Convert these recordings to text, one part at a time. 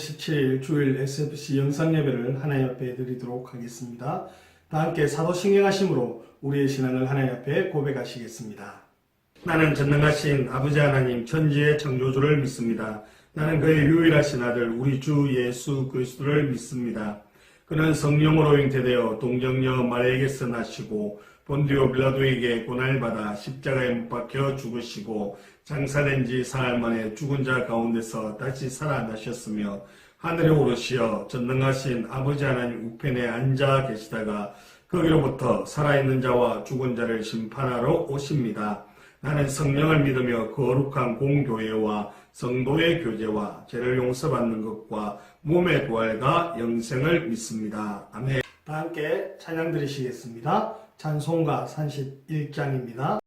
17일 주일 SFC 영상예배를 하나님 앞에 드리도록 하겠습니다. 다 함께 사도신경하심으로 우리의 신앙을 하나님 앞에 고백하시겠습니다. 나는 전능하신 아버지 하나님 천지의 창조주를 믿습니다. 나는 그의 유일하신 아들 우리 주 예수 그리스도를 믿습니다. 그는 성령으로 잉태되어 동정녀 마리아에게서 나시고 본디오 빌라도에게 고난받아 십자가에 못 박혀 죽으시고 장사된 지 사흘 만에 죽은 자 가운데서 다시 살아나셨으며 하늘에 오르시어 전능하신 아버지 하나님 우편에 앉아 계시다가 거기로부터 살아있는 자와 죽은 자를 심판하러 오십니다. 나는 성령을 믿으며 거룩한 공교회와 성도의 교제와 죄를 용서받는 것과 몸의 부활과 영생을 믿습니다. 아멘. 다 함께 찬양 드리시겠습니다. 찬송가 31장입니다.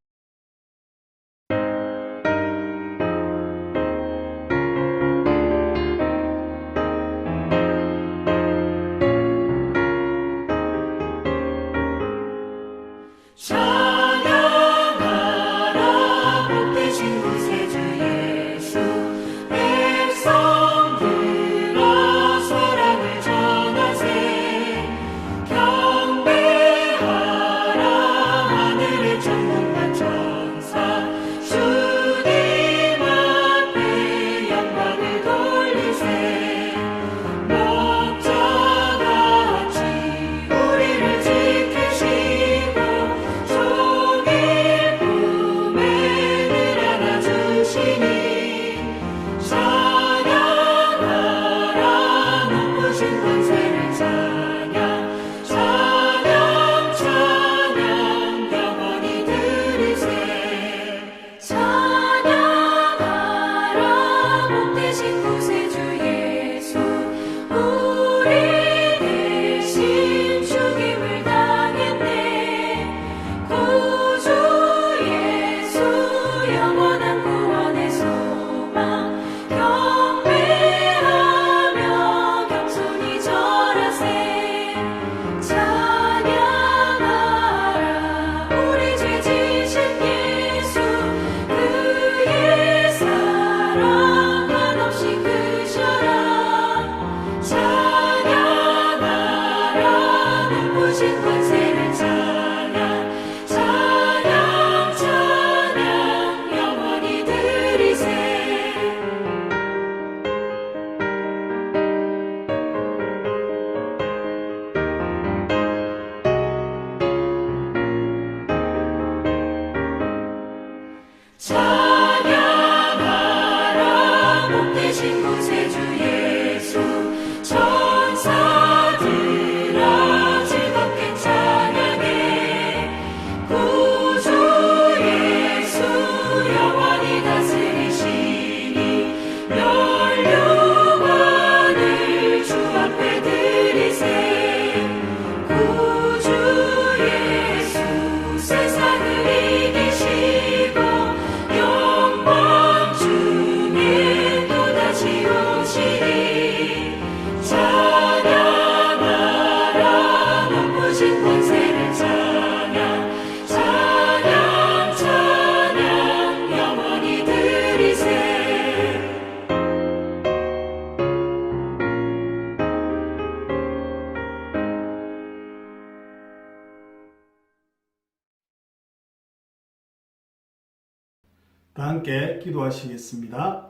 다 함께 기도하시겠습니다.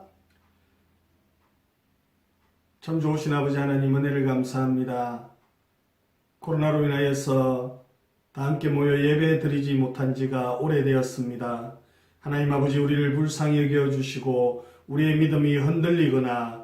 참 좋으신 아버지 하나님 은혜를 감사합니다. 코로나로 인하여서 다 함께 모여 예배 드리지 못한 지가 오래되었습니다. 하나님 아버지 우리를 불쌍히 여겨주시고 우리의 믿음이 흔들리거나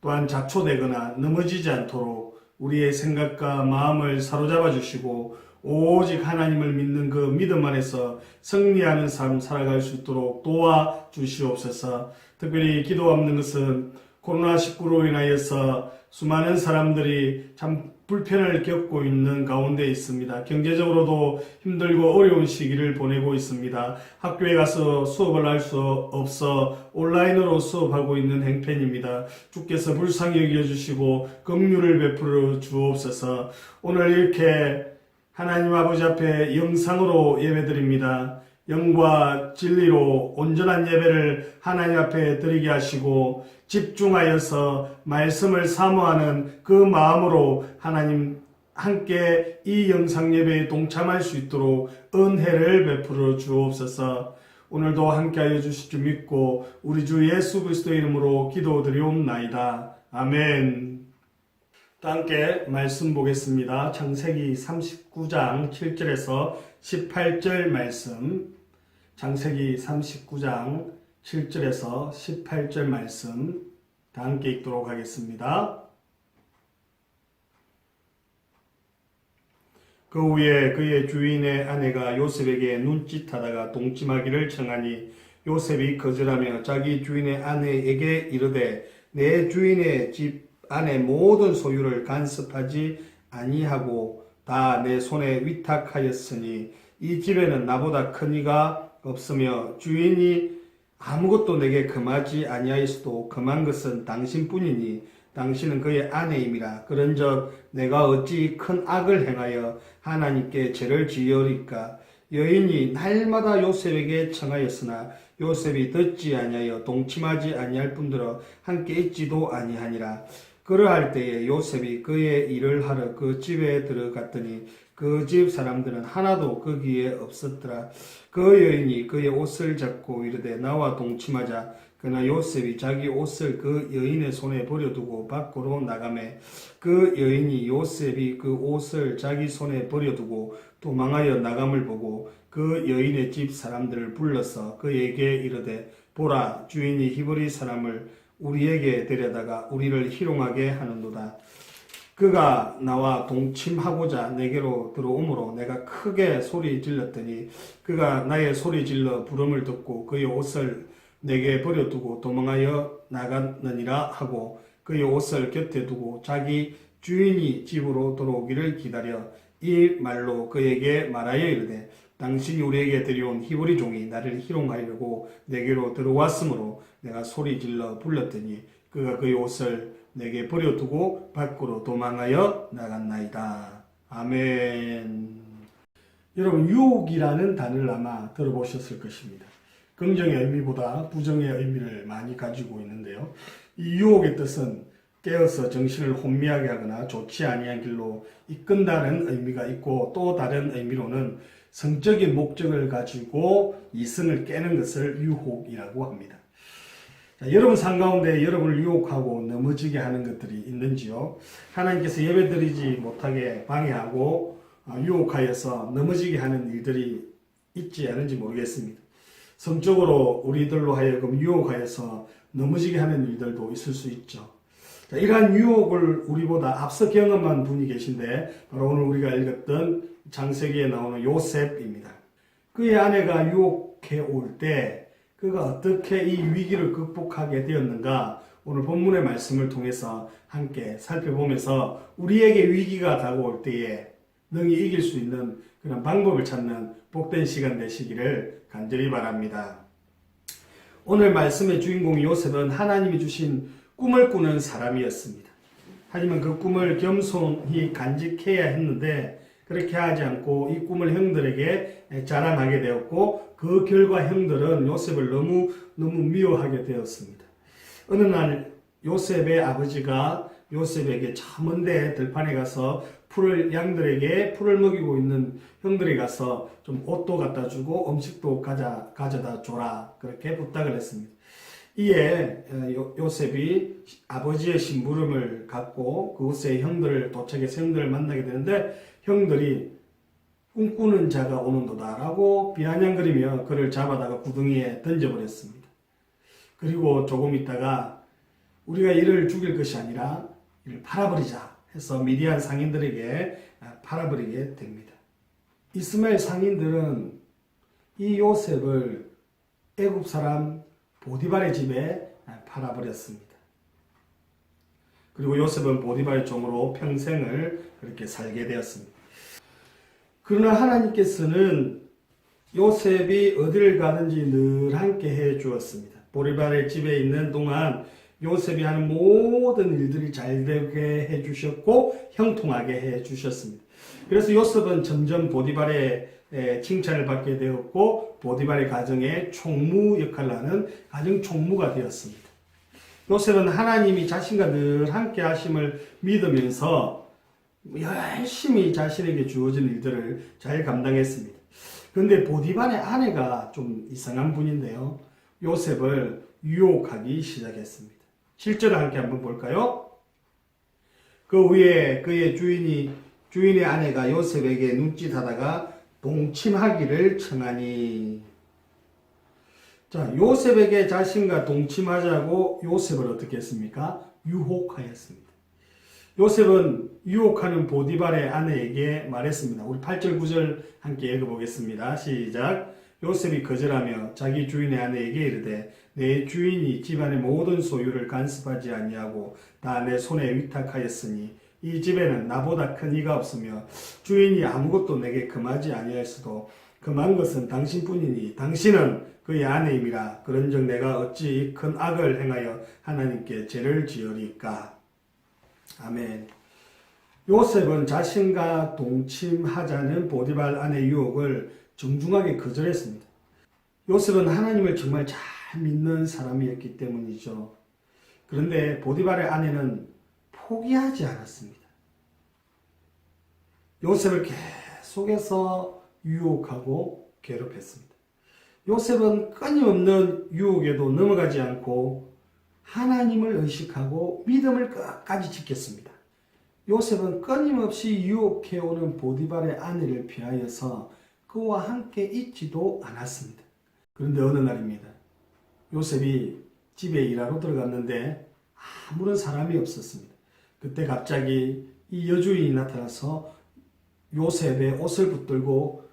또한 자초되거나 넘어지지 않도록 우리의 생각과 마음을 사로잡아 주시고 오직 하나님을 믿는 그 믿음 안에서 승리하는 삶 살아갈 수 있도록 도와주시옵소서. 특별히 기도하는 것은 코로나19로 인하여서 수많은 사람들이 참 불편을 겪고 있는 가운데 있습니다. 경제적으로도 힘들고 어려운 시기를 보내고 있습니다. 학교에 가서 수업을 할 수 없어 온라인으로 수업하고 있는 행편입니다. 주께서 불쌍히 여겨주시고 긍휼을 베풀어 주옵소서. 오늘 이렇게 하나님 아버지 앞에 영상으로 예배드립니다. 영과 진리로 온전한 예배를 하나님 앞에 드리게 하시고 집중하여서 말씀을 사모하는 그 마음으로 하나님 함께 이 영상 예배에 동참할 수 있도록 은혜를 베풀어 주옵소서. 오늘도 함께하여 주실 줄 믿고 우리 주 예수 그리스도의 이름으로 기도드리옵나이다. 아멘. 또 함께 말씀 보겠습니다. 창세기 39장 7절에서 18절 말씀, 창세기 39장 7절에서 18절 말씀 다 함께 읽도록 하겠습니다. 그 후에 그의 주인의 아내가 요셉에게 눈짓하다가 동침하기를 청하니 요셉이 거절하며 자기 주인의 아내에게 이르되 내 주인의 집 안의 모든 소유를 간섭하지 아니하고 다 내 손에 위탁하였으니 이 집에는 나보다 큰 이가 없으며 주인이 아무것도 내게 금하지 아니하였어도 금한 것은 당신뿐이니 당신은 그의 아내임이라. 그런즉 내가 어찌 큰 악을 행하여 하나님께 죄를 지으리까. 여인이 날마다 요셉에게 청하였으나 요셉이 듣지 아니하여 동침하지 아니할 뿐더러 함께 있지도 아니하니라. 그러할 때에 요셉이 그의 일을 하러 그 집에 들어갔더니 그 집 사람들은 하나도 거기에 없었더라. 그 여인이 그의 옷을 잡고 이르되 나와 동침하자. 그러나 요셉이 자기 옷을 그 여인의 손에 버려두고 밖으로 나가매 그 여인이 요셉이 그 옷을 자기 손에 버려두고 도망하여 나감을 보고 그 여인의 집 사람들을 불러서 그에게 이르되 보라, 주인이 히브리 사람을 우리에게 데려다가 우리를 희롱하게 하는도다. 그가 나와 동침하고자 내게로 들어오므로 내가 크게 소리 질렀더니 그가 나의 소리 질러 부름을 듣고 그의 옷을 내게 버려두고 도망하여 나갔느니라 하고 그의 옷을 곁에 두고 자기 주인이 집으로 돌아오기를 기다려 이 말로 그에게 말하여 이르되 당신이 우리에게 데려온 히브리 종이 나를 희롱하려고 내게로 들어왔으므로 내가 소리 질러 불렀더니 그가 그의 옷을 내게 버려두고 밖으로 도망하여 나갔나이다. 아멘. 여러분, 유혹이라는 단어를 아마 들어보셨을 것입니다. 긍정의 의미보다 부정의 의미를 많이 가지고 있는데요. 이 유혹의 뜻은 깨어서 정신을 혼미하게 하거나 좋지 아니한 길로 이끈다는 의미가 있고 또 다른 의미로는 성적인 목적을 가지고 이성을 깨는 것을 유혹이라고 합니다. 자, 여러분 삶 가운데 여러분을 유혹하고 넘어지게 하는 것들이 있는지요? 하나님께서 예배드리지 못하게 방해하고 유혹하여서 넘어지게 하는 일들이 있지 않은지 모르겠습니다. 성적으로 우리들로 하여금 유혹하여서 넘어지게 하는 일들도 있을 수 있죠. 자, 이러한 유혹을 우리보다 앞서 경험한 분이 계신데 바로 오늘 우리가 읽었던 창세기에 나오는 요셉입니다. 그의 아내가 유혹해 올 때 그가 어떻게 이 위기를 극복하게 되었는가 오늘 본문의 말씀을 통해서 함께 살펴보면서 우리에게 위기가 다가올 때에 능히 이길 수 있는 그런 방법을 찾는 복된 시간 되시기를 간절히 바랍니다. 오늘 말씀의 주인공 요셉은 하나님이 주신 꿈을 꾸는 사람이었습니다. 하지만 그 꿈을 겸손히 간직해야 했는데 그렇게 하지 않고 이 꿈을 형들에게 자랑하게 되었고 그 결과 형들은 요셉을 너무 미워하게 되었습니다. 어느 날 요셉의 아버지가 요셉에게 저 먼데 들판에 가서 양들에게 풀을 먹이고 있는 형들이 가서 좀 옷도 갖다 주고 음식도 가져다 줘라 그렇게 부탁을 했습니다. 이에 요셉이 아버지의 심부름을 갖고 그곳에 형들을 도착해서 형들을 만나게 되는데 형들이 꿈꾸는 자가 오는도다 라고 비아냥거리며 그를 잡아다가 구덩이에 던져버렸습니다. 그리고 조금 있다가 우리가 이를 죽일 것이 아니라 이를 팔아버리자 해서 미디안 상인들에게 팔아버리게 됩니다. 이스마엘 상인들은 이 요셉을 애굽 사람 보디발의 집에 팔아버렸습니다. 그리고 요셉은 보디발의 종으로 평생을 그렇게 살게 되었습니다. 그러나 하나님께서는 요셉이 어디를 가든지 늘 함께 해 주었습니다. 보디발의 집에 있는 동안 요셉이 하는 모든 일들이 잘 되게 해 주셨고 형통하게 해 주셨습니다. 그래서 요셉은 점점 보디발의 칭찬을 받게 되었고 보디발의 가정의 총무 역할을 하는 가정 총무가 되었습니다. 요셉은 하나님이 자신과 늘 함께 하심을 믿으면서 열심히 자신에게 주어진 일들을 잘 감당했습니다. 그런데 보디발의 아내가 좀 이상한 분인데요. 요셉을 유혹하기 시작했습니다. 7절을 함께 한번 볼까요? 그 후에 그의 주인의 아내가 요셉에게 눈짓하다가 동침하기를 청하니. 자, 요셉에게 자신과 동침하자고 요셉을 어떻게 했습니까? 유혹하였습니다. 요셉은 유혹하는 보디발의 아내에게 말했습니다. 우리 8절 9절 함께 읽어보겠습니다. 시작. 요셉이 거절하며 자기 주인의 아내에게 이르되 내 주인이 집안의 모든 소유를 간섭하지 아니하고 다 내 손에 위탁하였으니 이 집에는 나보다 큰 이가 없으며 주인이 아무것도 내게 금하지 아니하였어도 금한 것은 당신뿐이니 당신은 그의 아내임이라. 그런즉 내가 어찌 큰 악을 행하여 하나님께 죄를 지으리까. 아멘. 요셉은 자신과 동침하자는 보디발 아내의 유혹을 정중하게 거절했습니다. 요셉은 하나님을 정말 잘 믿는 사람이었기 때문이죠. 그런데 보디발의 아내는 포기하지 않았습니다. 요셉을 계속해서 유혹하고 괴롭혔습니다. 요셉은 끊임없는 유혹에도 넘어가지 않고 하나님을 의식하고 믿음을 끝까지 지켰습니다. 요셉은 끊임없이 유혹해오는 보디발의 아내를 피하여서 그와 함께 있지도 않았습니다. 그런데 어느 날입니다. 요셉이 집에 일하러 들어갔는데 아무런 사람이 없었습니다. 그때 갑자기 이 여주인이 나타나서 요셉의 옷을 붙들고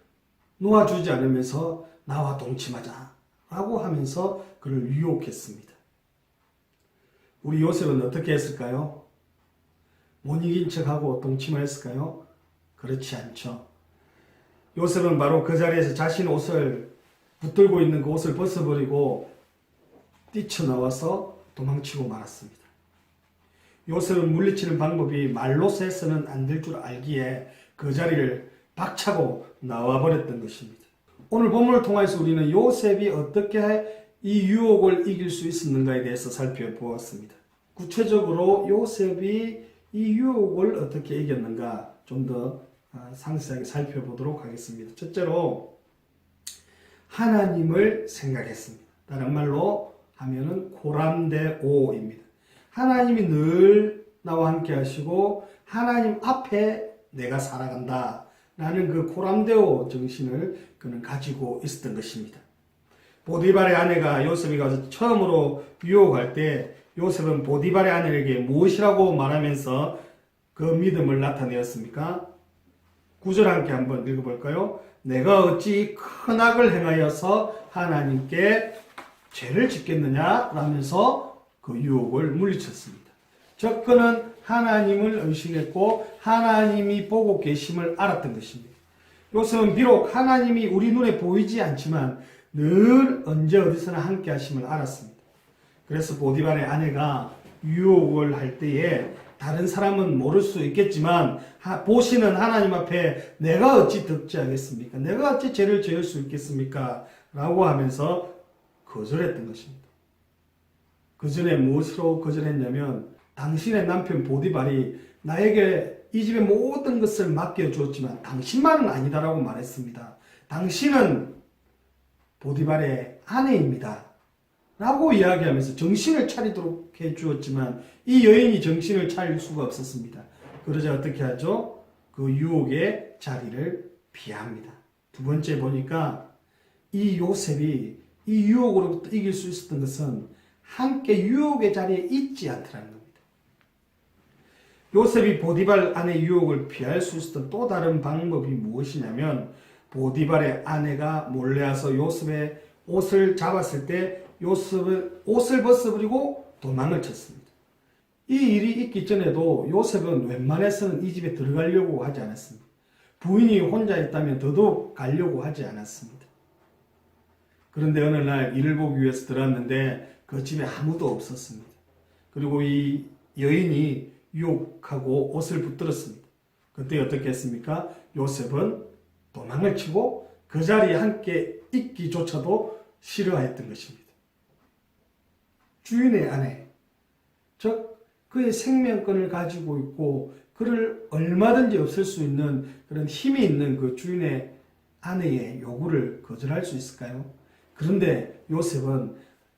놓아주지 않으면서 나와 동침하자 라고 하면서 그를 유혹했습니다. 우리 요셉은 어떻게 했을까요? 못 이긴 척하고 동침을 했을까요? 그렇지 않죠. 요셉은 바로 그 자리에서 자신 옷을 붙들고 있는 그 옷을 벗어버리고 뛰쳐나와서 도망치고 말았습니다. 요셉은 물리치는 방법이 말로서 해서는 안 될 줄 알기에 그 자리를 박차고 나와버렸던 것입니다. 오늘 본문을 통해서 우리는 요셉이 어떻게 이 유혹을 이길 수 있었는가에 대해서 살펴보았습니다. 구체적으로 요셉이 이 유혹을 어떻게 이겼는가 좀 더 상세하게 살펴보도록 하겠습니다. 첫째로 하나님을 생각했습니다. 다른 말로 하면은 코람데오입니다. 하나님이 늘 나와 함께 하시고 하나님 앞에 내가 살아간다 라는 그 코람데오 정신을 그는 가지고 있었던 것입니다. 보디발의 아내가 요셉이 가서 처음으로 유혹할 때 요셉은 보디발의 아내에게 무엇이라고 말하면서 그 믿음을 나타내었습니까? 9절 함께 한번 읽어볼까요? 내가 어찌 큰 악을 행하여서 하나님께 죄를 짓겠느냐 라면서 그 유혹을 물리쳤습니다. 즉 그는 하나님을 의식했고 하나님이 보고 계심을 알았던 것입니다. 요셉은 비록 하나님이 우리 눈에 보이지 않지만 늘 언제 어디서나 함께 하심을 알았습니다. 그래서 보디발의 아내가 유혹을 할 때에 다른 사람은 모를 수 있겠지만 보시는 하나님 앞에 내가 어찌 득죄하겠습니까? 내가 어찌 죄를 지을 수 있겠습니까? 라고 하면서 거절했던 것입니다. 그 전에 무엇으로 거절했냐면 당신의 남편 보디발이 나에게 이 집의 모든 것을 맡겨주었지만 당신만은 아니다라고 말했습니다. 당신은 보디발의 아내입니다. 라고 이야기하면서 정신을 차리도록 해주었지만 이 여인이 정신을 차릴 수가 없었습니다. 그러자 어떻게 하죠? 그 유혹의 자리를 피합니다. 두 번째 보니까 이 요셉이 이 유혹으로부터 이길 수 있었던 것은 함께 유혹의 자리에 있지 않더라는 겁니다. 요셉이 보디발 아내의 유혹을 피할 수 있었던 또 다른 방법이 무엇이냐면 보디발의 아내가 몰래 와서 요셉의 옷을 잡았을 때 요셉은 옷을 벗어버리고 도망을 쳤습니다. 이 일이 있기 전에도 요셉은 웬만해서는 이 집에 들어가려고 하지 않았습니다. 부인이 혼자 있다면 더더욱 가려고 하지 않았습니다. 그런데 어느 날 일을 보기 위해서 들어왔는데 그 집에 아무도 없었습니다. 그리고 이 여인이 유혹하고 옷을 붙들었습니다. 그때 어떻게 했습니까? 요셉은 도망을 치고 그 자리에 함께 있기조차도 싫어했던 것입니다. 주인의 아내, 즉 그의 생명권을 가지고 있고 그를 얼마든지 없앨 수 있는 그런 힘이 있는 그 주인의 아내의 요구를 거절할 수 있을까요? 그런데 요셉은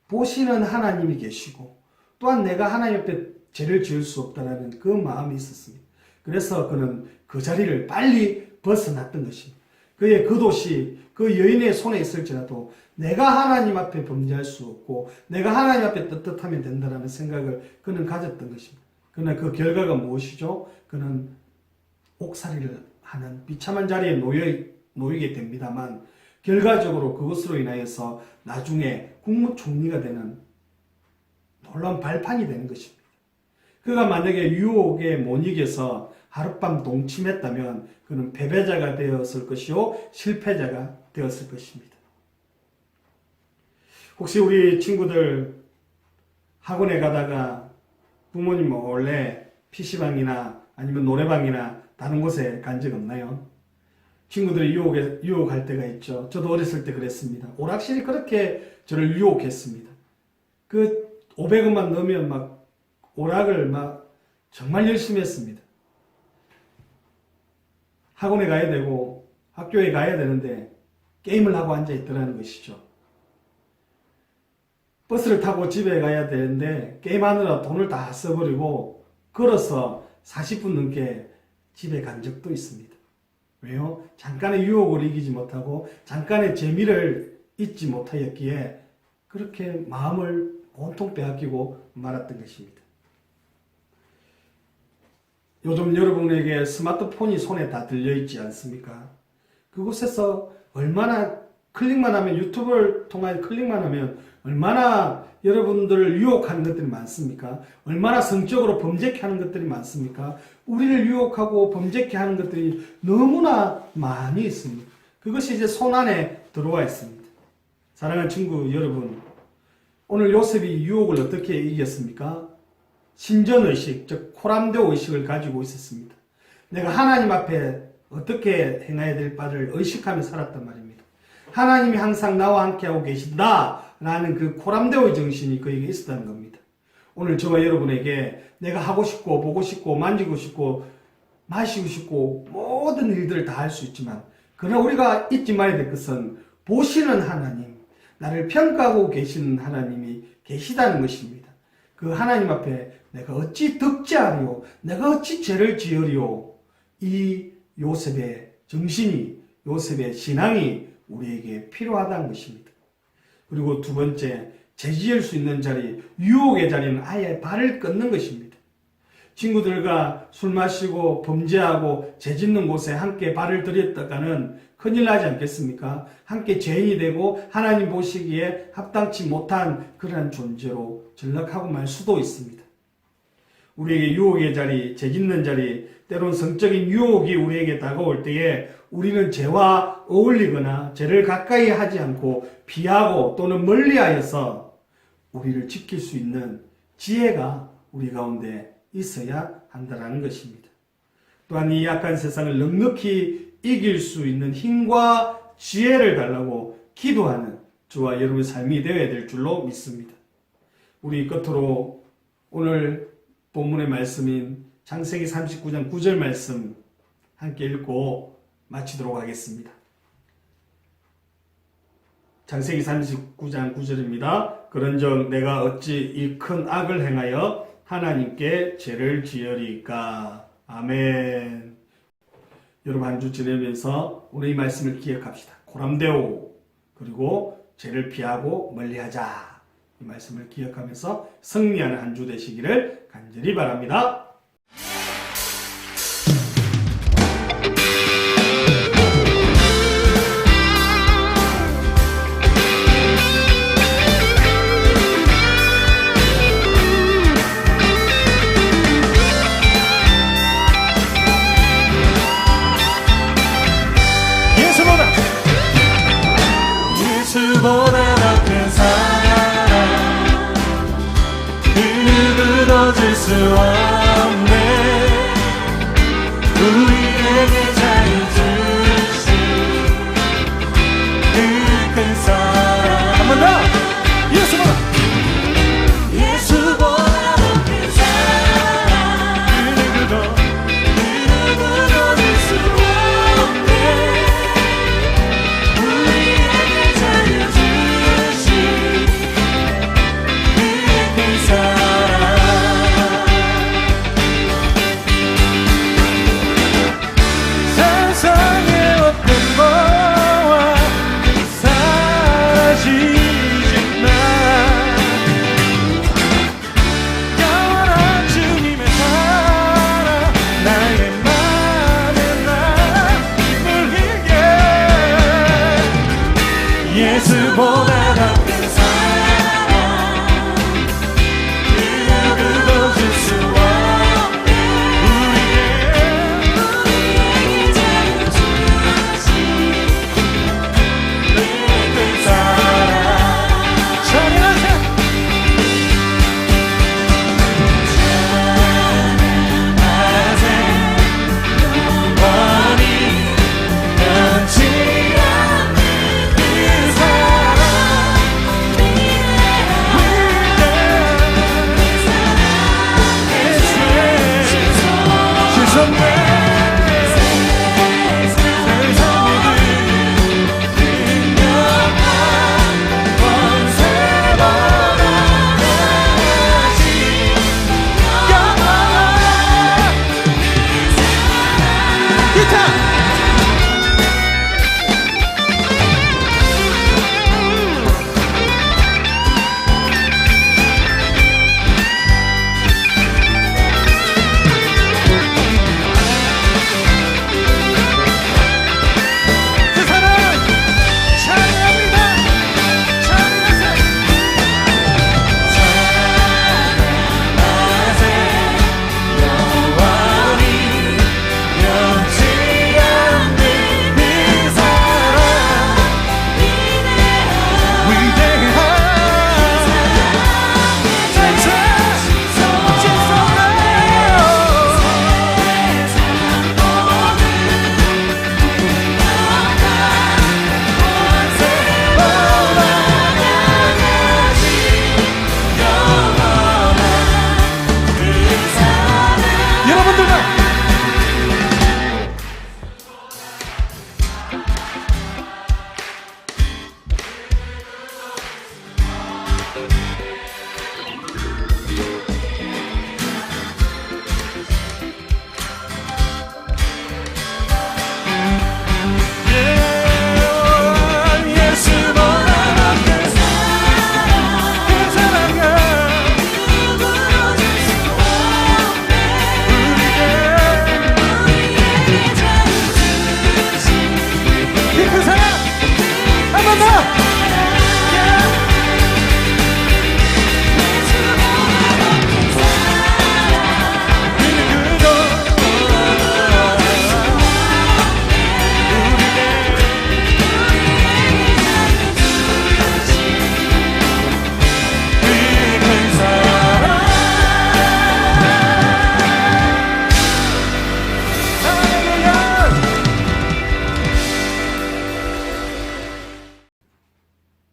보시는 하나님이 계시고 또한 내가 하나님 앞에 죄를 지을 수 없다는 그 마음이 있었습니다. 그래서 그는 그 자리를 빨리 벗어났던 것입니다. 그의 겉옷이 그 여인의 손에 있을지라도 내가 하나님 앞에 범죄할 수 없고 내가 하나님 앞에 떳떳하면 된다는 생각을 그는 가졌던 것입니다. 그러나 그 결과가 무엇이죠? 그는 옥살이를 하는 비참한 자리에 놓이게 됩니다만 결과적으로 그것으로 인하여서 나중에 국무총리가 되는 놀라운 발판이 되는 것입니다. 그가 만약에 유혹에 못 이겨서 하룻밤 동침했다면 그는 패배자가 되었을 것이요 실패자가 되었을 것입니다. 혹시 우리 친구들 학원에 가다가 부모님 몰래 PC방이나 아니면 노래방이나 다른 곳에 간 적 없나요? 친구들이 유혹할 때가 있죠. 저도 어렸을 때 그랬습니다. 오락실이 그렇게 저를 유혹했습니다. 그 500원만 넣으면 막 오락을 막 정말 열심히 했습니다. 학원에 가야 되고 학교에 가야 되는데 게임을 하고 앉아 있더라는 것이죠. 버스를 타고 집에 가야 되는데 게임하느라 돈을 다 써버리고 걸어서 40분 넘게 집에 간 적도 있습니다. 왜요? 잠깐의 유혹을 이기지 못하고 잠깐의 재미를 잊지 못하였기에 그렇게 마음을 온통 빼앗기고 말았던 것입니다. 요즘 여러분에게 스마트폰이 손에 다 들려있지 않습니까? 그곳에서 얼마나 클릭만 하면 유튜브를 통해 클릭만 하면 얼마나 여러분들을 유혹하는 것들이 많습니까? 얼마나 성적으로 범죄케 하는 것들이 많습니까? 우리를 유혹하고 범죄케 하는 것들이 너무나 많이 있습니다. 그것이 이제 손안에 들어와 있습니다. 사랑하는 친구 여러분, 오늘 요셉이 유혹을 어떻게 이겼습니까? 신전의식, 즉 코람데오 의식을 가지고 있었습니다. 내가 하나님 앞에 어떻게 행해야 될 바를 의식하며 살았단 말입니다. 하나님이 항상 나와 함께하고 계신다 라는 그 코람데오의 정신이 그에게 있었다는 겁니다. 오늘 저와 여러분에게 내가 하고 싶고 보고 싶고 만지고 싶고 마시고 싶고 모든 일들을 다 할 수 있지만 그러나 우리가 잊지 말아야 될 것은 보시는 하나님, 나를 평가하고 계시는 하나님이 계시다는 것입니다. 그 하나님 앞에 내가 어찌 득죄하리요, 내가 어찌 죄를 지으리요, 이 요셉의 정신이, 요셉의 신앙이 우리에게 필요하다는 것입니다. 그리고 두 번째, 죄 지을 수 있는 자리, 유혹의 자리는 아예 발을 끊는 것입니다. 친구들과 술 마시고 범죄하고 죄 짓는 곳에 함께 발을 들였다가는 큰일 나지 않겠습니까? 함께 죄인이 되고 하나님 보시기에 합당치 못한 그러한 존재로 전락하고 말 수도 있습니다. 우리에게 유혹의 자리, 죄 짓는 자리, 때론 성적인 유혹이 우리에게 다가올 때에 우리는 죄와 어울리거나 죄를 가까이 하지 않고 피하고 또는 멀리하여서 우리를 지킬 수 있는 지혜가 우리 가운데 있어야 한다는 것입니다. 또한 이 약한 세상을 넉넉히 이길 수 있는 힘과 지혜를 달라고 기도하는 저와 여러분의 삶이 되어야 될 줄로 믿습니다. 우리 끝으로 오늘 본문의 말씀인 창세기 39장 9절 말씀 함께 읽고 마치도록 하겠습니다. 창세기 39장 9절입니다. 그런즉 내가 어찌 이 큰 악을 행하여 하나님께 죄를 지으리까. 아멘. 여러분 한 주 지내면서 오늘 이 말씀을 기억합시다. 코람데오, 그리고 죄를 피하고 멀리하자. 이 말씀을 기억하면서 승리하는 한 주 되시기를 간절히 바랍니다. 예수보다 더 큰 사랑, 그 누구도 줄 수 없네. 우리 예수보다 더 큰 사랑 그 누구도 줄 수 없네 우리에게 자유 주신 그 사랑 찬양하세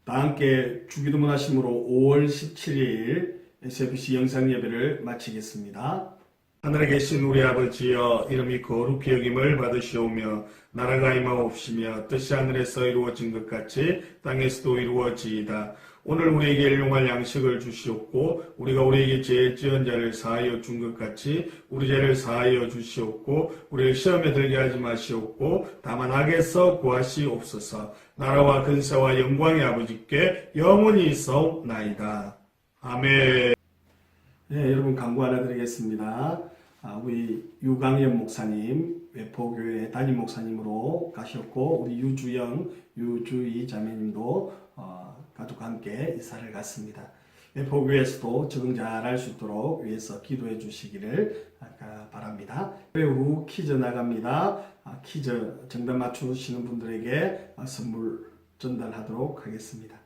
다 함께 주기도문 하심으로 5월 17일 SFC 영상 예배를 마치겠습니다. 하늘에 계신 우리 아버지여 이름이 거룩히 여김을 받으시오며 나라가 임하옵시며 뜻이 하늘에서 이루어진 것 같이 땅에서도 이루어지이다. 오늘 우리에게 일용할 양식을 주시옵고 우리가 우리에게 죄 지은 자를 사하여 준 것 같이 우리 죄를 사하여 주시옵고 우리를 시험에 들게 하지 마시옵고 다만 악에서 구하시옵소서. 나라와 근세와 영광의 아버지께 영원히 있사옵나이다. 아멘. 네, 여러분 강구 하나 드리겠습니다. 우리 유강현 목사님 외포교회 담임 목사님으로 가셨고 우리 유주희 자매님도 가족과 함께 이사를 갔습니다. 외포교회에서도 적응 잘할 수 있도록 위해서 기도해 주시기를 바랍니다. 후 퀴즈 나갑니다. 퀴즈 정답 맞추시는 분들에게 선물 전달하도록 하겠습니다.